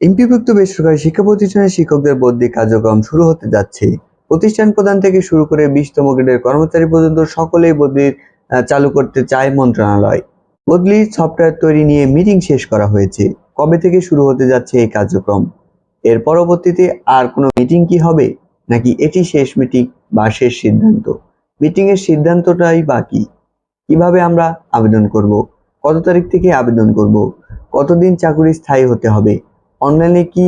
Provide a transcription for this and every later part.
এমপিভুক্ত বেসরকারি শিক্ষা প্রতিষ্ঠানের শিক্ষকদের বদলি কার্যক্রম শুরু হতে যাচ্ছে। প্রতিষ্ঠান প্রধান থেকে শুরু করে 20তম গ্রেডের কর্মচারী পর্যন্ত সকলেই বদলির চালু করতে চায় মন্ত্রণালয়। বদলির সফটওয়্যার তৈরি নিয়ে মিটিং শেষ করা হয়েছে। কবে থেকে শুরু হতে যাচ্ছে এই কার্যক্রম? এর পরবর্তীতে আর কোনো মিটিং কি হবে, নাকি এটি শেষ মিটিং বা শেষ সিদ্ধান্ত? মিটিং এর সিদ্ধান্তটাই বাকি। কিভাবে আমরা আবেদন করব? কত তারিখ থেকে আবেদন করব? কতদিন চাকুরি স্থায়ী হতে হবে? অনলাইনে কি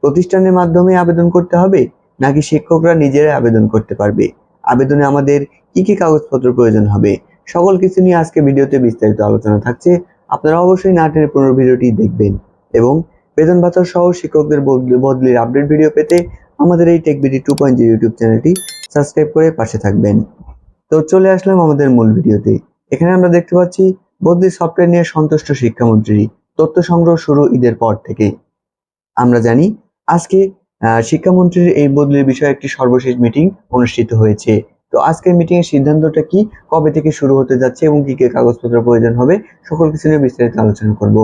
প্রতিষ্ঠানের মাধ্যমে আবেদন করতে হবে, নাকি শিক্ষকরা নিজেরাই আবেদন করতে পারবে? আবেদনে আমাদের কি কি কাগজপত্র প্রয়োজন হবে? সকল কিছু নিয়ে আজকে ভিডিওতে বিস্তারিত আলোচনা থাকছে। আপনারা অবশ্যই না টেনে পুরো ভিডিওটি দেখবেন এবং বেতন ভাতা সহ শিক্ষকদের বদলির আপডেট ভিডিও পেতে আমাদের এই টেকবিডি 2.0 ইউটিউব চ্যানেলটি সাবস্ক্রাইব করে পাশে থাকবেন। তো চলে আসলাম আমাদের মূল ভিডিওতে। এখানে আমরা দেখতে পাচ্ছি বদলি সফটওয়্যার নিয়ে সন্তুষ্ট শিক্ষামন্ত্রী, তথ্য সংগ্রহ শুরু ঈদের পর থেকে। আমরা জানি আজকে শিক্ষামন্ত্রীর এই বদলির বিষয়ে একটি সর্বশেষ মিটিং অনুষ্ঠিত হয়েছে। তো আজকের মিটিং এর সিদ্ধান্তটা কি, কবে থেকে শুরু হতে যাচ্ছে এবং কি কি কাগজপত্র প্রয়োজন হবে, সকল কিছু নিয়ে বিস্তারিত আলোচনা করব।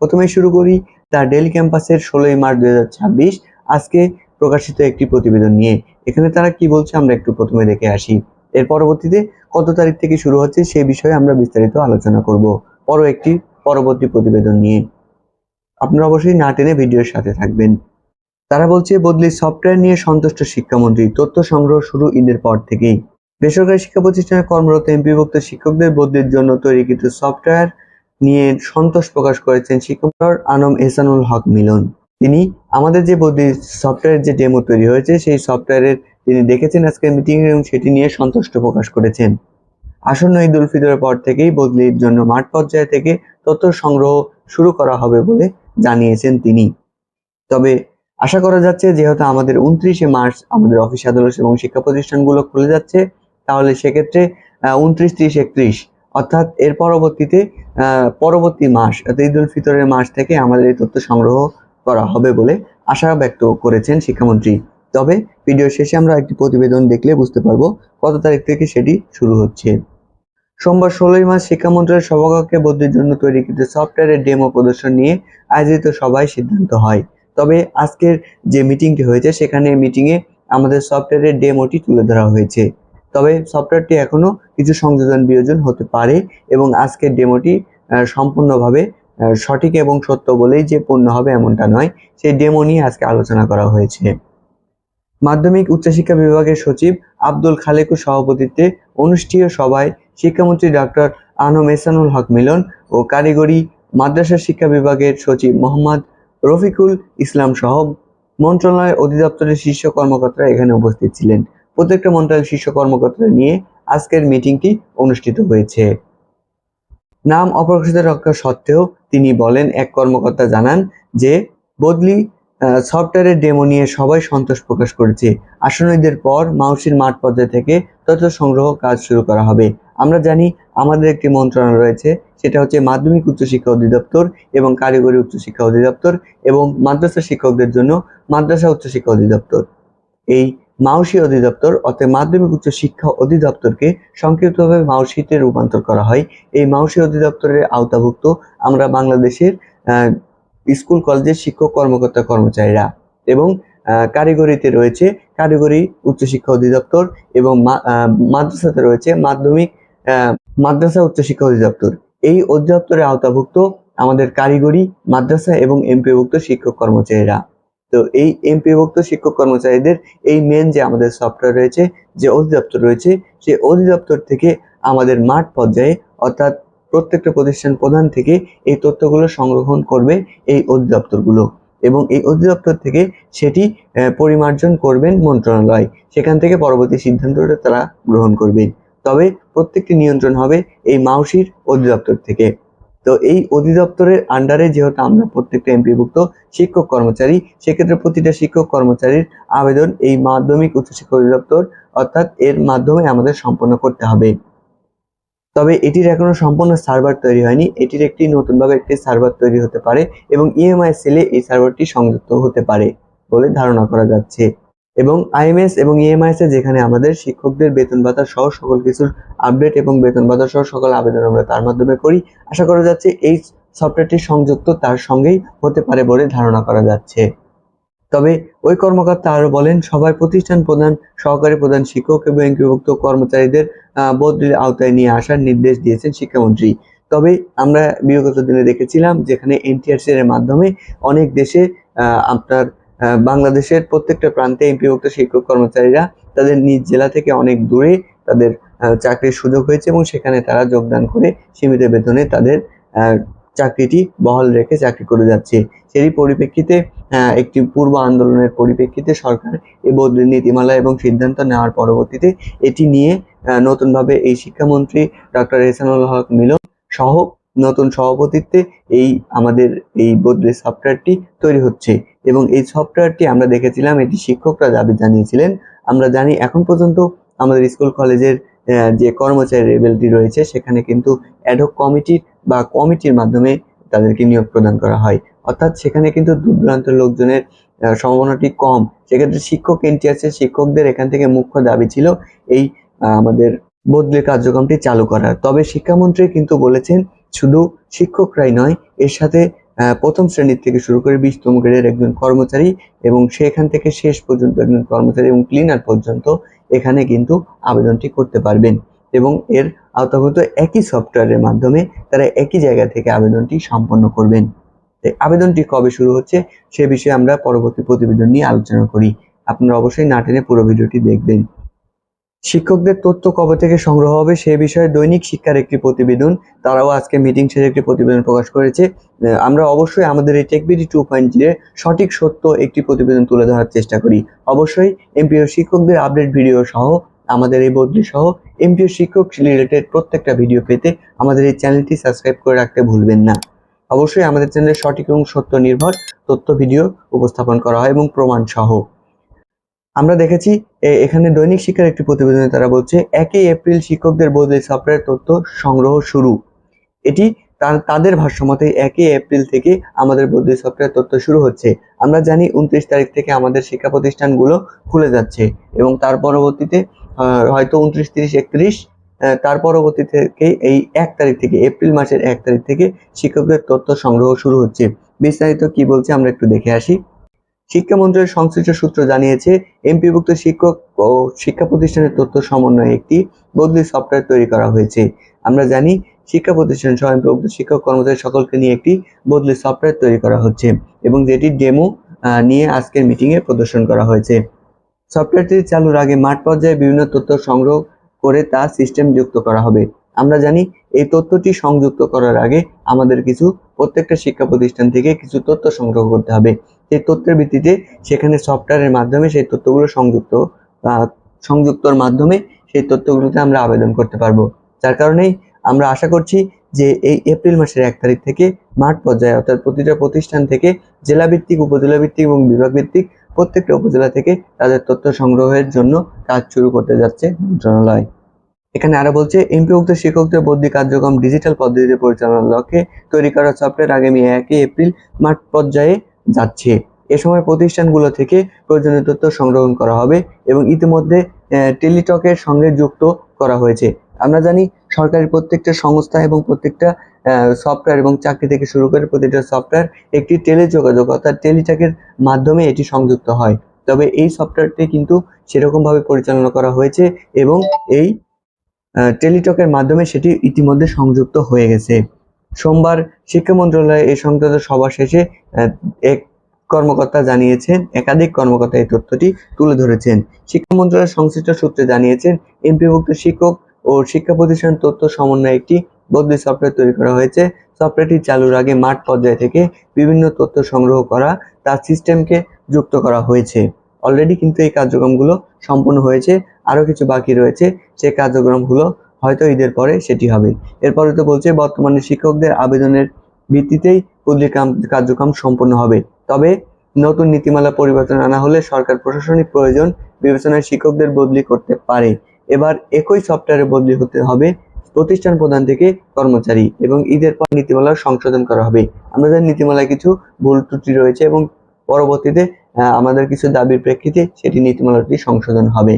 প্রথমে শুরু করি দ্য ডেইলি ক্যাম্পাসের 16ই মার্চ 2026 আজকে প্রকাশিত একটি প্রতিবেদন নিয়ে। এখানে তারা কি বলছে আমরা একটু প্রথমে দেখে আসি। এর পরবর্তীতে কত তারিখ থেকে শুরু হচ্ছে সে বিষয়ে আমরা বিস্তারিত আলোচনা করব একটি পরবর্তী প্রতিবেদন নিয়ে। আপনারা অবশ্যই না টেনে ভিডিওর সাথে থাকবেন। তারা বলছে বদলি সফটওয়্যার নিয়ে সন্তুষ্ট শিক্ষামন্ত্রী, তথ্য সংগ্রহ শুরু ঈদের পর থেকেই। বেসরকারি শিক্ষা প্রতিষ্ঠানে কর্মরত এমপিভুক্ত শিক্ষকদের বদলির জন্য তৈরিকৃত সফটওয়্যার নিয়ে সন্তোষ প্রকাশ করেছেন শিক্ষক আনম এহসানুল হক মিলন। তিনি আমাদের যে বদলি সফটওয়্যার যে ডেমো তৈরি হয়েছে সেই সফটওয়্যারের তিনি দেখেছেন আজকের মিটিং এবং সেটি নিয়ে সন্তুষ্ট প্রকাশ করেছেন। আসন্ন ঈদ উল ফিতরের পর থেকেই বদলির জন্য মাঠ পর্যায় থেকে তথ্য সংগ্রহ শুরু করা হবে বলে জানিয়েছেন তিনি। তবে আশা করা যাচ্ছে যেহেতু আমাদের 29শে মার্চ আমাদের অফিস আদালত এবং শিক্ষা প্রতিষ্ঠানগুলো খুলে যাচ্ছে, তাহলে সেক্ষেত্রে 29, 30, 31 অর্থাৎ এর পরবর্তীতে পরবর্তী মাস ঈদ উল ফিতরের মাস থেকে আমাদের এই তথ্য সংগ্রহ করা হবে বলে আশা ব্যক্ত করেছেন শিক্ষামন্ত্রী। তবে ভিডিও শেষে আমরা একটি প্রতিবেদন দেখলে বুঝতে পারবো কত তারিখ থেকে সেটি শুরু হচ্ছে। সোমবার 16ই মার্চ শিক্ষা মন্ত্রণালয়ের সভাকক্ষে বদলির জন্য তৈরিকৃত সফটওয়্যারের ডেমো প্রদর্শন নিয়ে আয়োজিত সভায় সিদ্ধান্ত হয়। তবে আজকের যে মিটিংটি হয়েছে সেখানে মিটিংয়ে আমাদের সফটওয়্যারের ডেমোটি তুলে ধরা হয়েছে। তবে সফটওয়্যারটি এখনো কিছু সংযোজন বিয়োজন হতে পারে এবং আজকের ডেমোটি সম্পূর্ণভাবে সঠিক এবং সত্য বলেই যে পূর্ণ হবে এমনটা নয়, সেই ডেমো নিয়ে আজকে আলোচনা করা হয়েছে। মাধ্যমিক উচ্চশিক্ষা বিভাগের সচিব আব্দুল খালেকুর সভাপতিত্বে অনুষ্ঠিত সভায় শিক্ষামন্ত্রী ডক্টর আনম এহসানুল হক মিলন ও কারিগরি মাদ্রাসা শিক্ষা বিভাগের সচিব মোহাম্মদ রফিকুল ইসলাম সহ মন্ত্রণালয়ের অধিদপ্তরের শীর্ষ কর্মকর্তারা এখানে উপস্থিত ছিলেন। প্রত্যেকটা মন্ত্রণালয়ের শীর্ষ কর্মকর্তারা নিয়ে আজকের মিটিংটি অনুষ্ঠিত হয়েছে। নাম অপ্রকাশিত রাখা সত্ত্বেও তিনি বলেন, এক কর্মকর্তা জানান যে বদলি সফটওয়্যারের ডেমো নিয়ে সবাই সন্তোষ প্রকাশ করেছে। আসন্ন ঈদের পর মাউসির মাঠ পর্যায় থেকে তথ্য সংগ্রহ কাজ শুরু করা হবে। আমরা জানি আমাদের একটি মন্ত্রণালয় রয়েছে, সেটা হচ্ছে মাধ্যমিক উচ্চশিক্ষা অধিদপ্তর এবং কারিগরি উচ্চশিক্ষা অধিদপ্তর এবং মাদ্রাসা শিক্ষকদের জন্য মাদ্রাসা উচ্চশিক্ষা অধিদপ্তর। এই মাউসি অধিদপ্তর অর্থাৎ মাধ্যমিক উচ্চ শিক্ষা অধিদপ্তরকে সংক্ষিপ্তভাবে মাউসিতে রূপান্তর করা হয়। এই মাউসি অধিদপ্তরের আওতাভুক্ত আমরা বাংলাদেশের স্কুল কলেজের শিক্ষক কর্মকর্তা কর্মচারীরা এবং কারিগরিতে রয়েছে কারিগরি উচ্চশিক্ষা অধিদপ্তর এবং মাদ্রাসাতে রয়েছে মাদ্রাসা উচ্চশিক্ষা অধিদপ্তর। এই অধিদপ্তরের আওতাভুক্ত আমাদের কারিগরি, মাদ্রাসা এবং এমপিওভুক্ত শিক্ষক কর্মচারীরা। তো এই এমপিওভুক্ত শিক্ষক কর্মচারীদের এই মেন যে আমাদের সফটওয়্যার রয়েছে, যে অধিদপ্তর রয়েছে, সেই অধিদপ্তর থেকে আমাদের মাঠ পর্যায়ে অর্থাৎ প্রত্যেকটা প্রতিষ্ঠান প্রধান থেকে এই তথ্যগুলো সংগ্রহণ করবে এই অধিদপ্তরগুলো এবং এই অধিদপ্তর থেকে সেটি পরিমার্জন করবেন মন্ত্রণালয়। সেখান থেকে পরবর্তী সিদ্ধান্তটা তারা গ্রহণ করবেন। তবে প্রত্যেকটি নিয়ন্ত্রণ হবে এই মাউসির অধিদপ্তর থেকে। তো এই অধিদপ্তরের আন্ডারে যেহেতু আমরা প্রত্যেকটা এমপিভুক্ত শিক্ষক কর্মচারী, সেক্ষেত্রে প্রতিটা শিক্ষক কর্মচারীর আবেদন এই মাধ্যমিক উচ্চশিক্ষা অধিদপ্তর অর্থাৎ এর মাধ্যমে আমাদের সম্পন্ন করতে হবে। তবে এটির এখনো সম্পূর্ণ সার্ভার তৈরি হয়নি। এটির একটি নতুনভাবে একটি সার্ভার তৈরি হতে পারে এবং ইএমআই সেলে এই সার্ভারটি সংযুক্ত হতে পারে বলে ধারণা করা যাচ্ছে। এবং আইএমএস এবং ইএমআইএস এ যেখানে আমাদের শিক্ষকদের বেতন ভাতা সহ সকল কিছুর আপডেট এবং বেতন ভাতা সহ সকল আবেদন আমরা তার মাধ্যমে করি। আশা করা যাচ্ছে এই সফটওয়্যারটি সংযুক্ত তার সঙ্গেই হতে পারে বলে ধারণা করা যাচ্ছে। তবে ওই কর্মকর্তা আরো বলেন, সবাই প্রতিষ্ঠান প্রধান, সহকারী প্রধান শিক্ষক এবং এমপিওভুক্ত কর্মচারীদের বদলির আওতায় নিয়ে আসার নির্দেশ দিয়েছেন শিক্ষামন্ত্রী। তবে আমরা বিগত দিনে দেখেছিলাম যেখানে এনটিআরসি এর মাধ্যমে অনেক দেশে আপনার বাংলাদেশের প্রত্যেকটা প্রান্তে এমপিওভুক্ত শিক্ষক কর্মচারীরা তাদের নিজ জেলা থেকে অনেক দূরে তাদের চাকরির সুযোগ হয়েছে এবং সেখানে তারা যোগদান করে সীমিত বেতনে তাদের চাকরিটি বহাল রেখে চাকরি করে যাচ্ছে। সেই পরিপ্রেক্ষিতে একটি পূর্ব আন্দোলনের পরিপ্রেক্ষিতে সরকার এই বদলির নীতিমালা এবং সিদ্ধান্ত নেওয়ার পরবর্তীতে এটি নিয়ে নতুনভাবে এই শিক্ষামন্ত্রী ডক্টর এহসানুল হক মিলন সহ নতুন সভাপতিত্বে আমাদের এই বদলির সফটওয়্যারটি তৈরি হচ্ছে এবং এই সফটওয়্যারটি আমরা দেখেছিলাম এটি শিক্ষকরা দাবি জানিয়েছিলেন। আমরা জানি এখন পর্যন্ত আমাদের স্কুল কলেজের যে কর্মচারী লেভেলটি রয়েছে সেখানে কিন্তু অ্যাডহক কমিটির মাধ্যমে তাদেরকে নিয়োগ প্রদান করা হয়, অর্থাৎ সেখানে কিন্তু দূর দূরান্তের লোকজনের সম্ভাবনাটি কম। সেক্ষেত্রে শিক্ষক এনটিআরসি শিক্ষকদের এখান থেকে মুখ্য দাবি ছিল এই আমাদের বদলির কার্যক্রমটি চালু করার। তবে শিক্ষামন্ত্রী কিন্তু বলেছেন শুধু শিক্ষকরাই নয়, এর সাথে প্রথম শ্রেণীর থেকে শুরু করে 20তম গ্রেডের একজন কর্মচারী এবং সেখান থেকে শেষ পর্যন্ত একজন কর্মচারী এবং ক্লিনার পর্যন্ত এখানে কিন্তু আবেদনটি করতে পারবেন এবং এর আওতাভুক্ত একই সফটওয়্যারের মাধ্যমে তারা একই জায়গা থেকে আবেদনটি সম্পন্ন করবেন। আবেদনটি কবে শুরু হচ্ছে সে বিষয়ে আমরা পরবর্তী প্রতিবেদন নিয়ে আলোচনা করি। আপনারা অবশ্যই না টেনে পুরো ভিডিওটি দেখবেন। শিক্ষকদের তথ্য কবে থেকে সংগ্রহ হবে সে বিষয়ে দৈনিক শিক্ষার একটি প্রতিবেদন, তারাও আজকে মিটিং শেষে একটি প্রতিবেদন প্রকাশ করেছে। আমরা অবশ্যই আমাদের এই টেকবিডি 2.0 সঠিক সত্য একটি প্রতিবেদন তুলে ধরার চেষ্টা করি। অবশ্যই এমপিও শিক্ষকদের আপডেট ভিডিও সহ আমাদের এই বদলি সহ এমপিও শিক্ষক রিলেটেড প্রত্যেকটা ভিডিও পেতে আমাদের এই চ্যানেলটি সাবস্ক্রাইব করে রাখতে ভুলবেন না। অবশ্যই আমাদের চ্যানেলে সঠিক এবং সত্য নির্ভর তথ্য ভিডিও উপস্থাপন করা হয় এবং প্রমাণ সহ। আমরা দেখেছি এখানে দৈনিক শিক্ষার একটি প্রতিবেদনে তারা বলছে 1 এপ্রিল শিক্ষকদের বদলি সফটওয়্যার তথ্য সংগ্রহ শুরু। এটি তাদের ভাষ্যমতে 1 এপ্রিল থেকে আমাদের বদলি সফটওয়্যার তথ্য শুরু হচ্ছে। আমরা জানি 29 তারিখ থেকে আমাদের শিক্ষা প্রতিষ্ঠানগুলো খুলে যাচ্ছে এবং তার পরবর্তীতে হয়তো 29, 30, 31 তার পরবর্তী থেকে এই 1 তারিখ থেকে এপ্রিল মাসের 1 তারিখ থেকে শিক্ষকদের তথ্য সংগ্রহ শুরু হচ্ছে। বিস্তারিত কি বলছে আমরা একটু দেখে আসি। শিক্ষা মন্ত্রণালয়ের সংশ্লিষ্ট সূত্র জানিয়েছে, এমপিভুক্ত শিক্ষক ও শিক্ষা প্রতিষ্ঠানের তথ্য সমন্বয়ে একটি বদলি সফটওয়্যার তৈরি করা হয়েছে। আমরা জানি শিক্ষা প্রতিষ্ঠান সহ এমপিভুক্ত শিক্ষক কর্মচারী সকলকে নিয়ে একটি বদলি সফটওয়্যার তৈরি করা হচ্ছে এবং যেটি ডেমো নিয়ে আজকের মিটিংয়ে প্রদর্শন করা হয়েছে। সফটওয়্যারটি চালুর আগে মাঠ পর্যায়ে বিভিন্ন তথ্য সংগ্রহ করে তা সিস্টেম যুক্ত করা হবে। আমরা জানি এই তথ্যটি সংযুক্ত করার আগে আমাদের প্রত্যেকটা শিক্ষা প্রতিষ্ঠান থেকে কিছু তথ্য সংগ্রহ করতে হবে। সেই তথ্যের ভিত্তিতে সেখানে সফটওয়্যারের মাধ্যমে সেই তথ্যগুলো সংযুক্তর মাধ্যমে সেই তথ্যগুলোতে আমরা আবেদন করতে পারবো। যার কারণেই আমরা আশা করছি যে এই এপ্রিল মাসের 1 তারিখ থেকে মাঠ পর্যায়ে অর্থাৎ প্রতিটা প্রতিষ্ঠান থেকে জেলা ভিত্তিক, উপজেলা ভিত্তিক এবং বিভাগ ভিত্তিক প্রত্যেকটা উপজেলা থেকে তাদের তথ্য সংগ্রহের জন্য কাজ শুরু করতে যাচ্ছে মন্ত্রণালয়। এখানে আরো বলছে, এমপিভুক্ত শিক্ষকদের বদলি কার্যক্রম ডিজিটাল পদ্ধতিতে পরিচালনার লক্ষ্যে তৈরি করা সফটওয়্যার আগামী 1 এপ্রিল মাঠ পর্যায়ে যাচ্ছে। এ সময় প্রতিষ্ঠানগুলো থেকে প্রয়োজনীয় তথ্য সংগ্রহ করা হবে এবং ইতিমধ্যে টেলিটকের সঙ্গে যুক্ত করা হয়েছে। আমরা জানি সরকারি প্রত্যেকটা সংস্থা এবং প্রত্যেকটা সফটওয়্যার এবং চাকরি থেকে শুরু করে প্রতিটা সফটওয়্যার একটি টেলিযোগাযোগ অর্থাৎ টেলিটকের মাধ্যমে এটি সংযুক্ত হয়। তবে এই সফটওয়্যারটি কিন্তু সেরকমভাবে পরিচালনা করা হয়েছে এবং এই টেলিটকের মাধ্যমে সেটি ইতিমধ্যে সংযুক্ত হয়ে গেছে। সোমবার শিক্ষা মন্ত্রণালয়ে এই সংক্রান্ত সভা শেষে একাধিক কর্মকর্তা এই তথ্যটি তুলে ধরেছেন। শিক্ষা মন্ত্রণালয়ের সংশ্লিষ্ট সূত্রে জানিয়েছেন, এমপিভুক্ত শিক্ষক ও শিক্ষা প্রতিষ্ঠান তথ্য সমন্বয়ে একটি বদলি সফটওয়্যার তৈরি করা হয়েছে। সফটওয়্যারটি চালুর আগে মাঠ পর্যায় থেকে বিভিন্ন তথ্য সংগ্রহ করা তার সিস্টেমকে যুক্ত করা হয়েছে। অলরেডি কিন্তু এই কার্যক্রমগুলো সম্পন্ন হয়েছে, আরো কিছু বাকি রয়েছে। সেই কার্যক্রমগুলো হয়তো ঈদের পরে সেটি হবে। এরপরে তো বলছে বর্তমানে শিক্ষকদের আবেদনের ভিত্তিতেই বদলি কার্যক্রম সম্পন্ন হবে। তবে নতুন নীতিমালা পরিবর্তন আনা হলে সরকার প্রশাসনিক প্রয়োজন বিবেচনায় শিক্ষকদের বদলি করতে পারে। এবার একই সফটওয়্যারে বদলি হতে হবে প্রতিষ্ঠান প্রধান থেকে কর্মচারী এবং ঈদের পর নীতিমালা সংশোধন করা হবে। আমাদের নীতিমালায় কিছু ভুল ত্রুটি রয়েছে এবং পরবর্তীতে আমাদের কিছু দাবির প্রেক্ষিতে সেটি নীতিমালাটি সংশোধন হবে।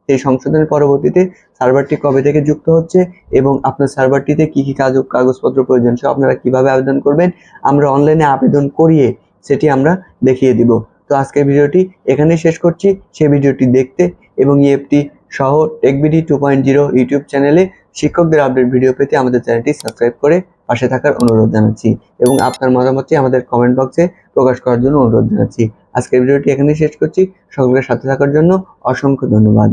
সেই সংশোধনের পরবর্তীতে সার্ভারটি কবে থেকে যুক্ত হচ্ছে এবং আপনার সার্ভারটিতে কি কি কাগজপত্র প্রয়োজন সব আপনারা কিভাবে আবেদন করবেন আমরা অনলাইনে আবেদন করিয়ে সেটি আমরা দেখিয়ে দিব। তো আজকের ভিডিওটি এখানেই শেষ করছি। সেই ভিডিওটি দেখতে এবং ইএফটি সহ টেকবিডি 2.0 ইউটিউব চ্যানেলে শিক্ষকদের আপডেট ভিডিও পেতে আমাদের চ্যানেলটি সাবস্ক্রাইব করে পাশে থাকার অনুরোধ জানাচ্ছি এবং আপনার মতামতটি আমাদের কমেন্ট বক্সে প্রকাশ করার জন্য অনুরোধ জানাচ্ছি। আজকের ভিডিওটি এখানেই শেষ করছি। সকলের সাথে থাকার জন্য অসংখ্য ধন্যবাদ।